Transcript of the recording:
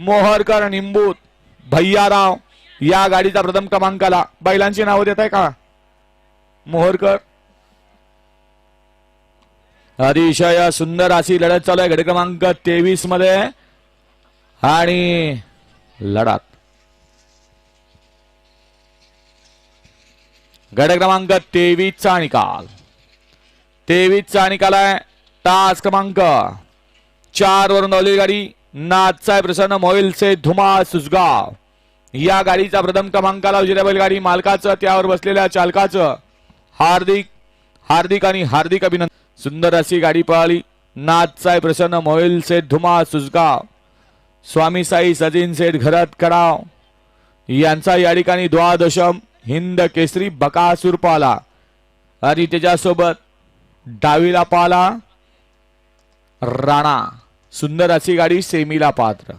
मोहरकर निंबूत भैयाराव या गाडीचा प्रथम क्रमांकाला. बैलांची नावं देत आहे का मोहरकर? अतिशय सुंदर अशी लढत चालू आहे गट क्रमांक 23 मध्ये. आणि लढत गट क्रमांक 23 चा निकाल. 23 चा निकाल आहे. तास क्रमांक 4 वरून धावलेली गाडी नाथसाई प्रसन्न मोहिल से धुमा सुसगाव या गाडीचा प्रथम क्रमांकाला उजेड्या बैलगाडी मालकाचं त्यावर बसलेल्या चालकाचं हार्दिक हार्दिक आणि हार्दिक अभिनंदन. सुंदर अशी गाडी पळाली. नाथसाई प्रसन्न मोहिल से धुमा सुसगाव स्वामी साई सचिन सेठ घरात कडाव यांचा या ठिकाणी द्वादशम हिंद केसरी बकासूर पाला. आणि त्याच्यासोबत डावीला पाला राणा. सुंदर अशी गाडी सेमीला पात्र.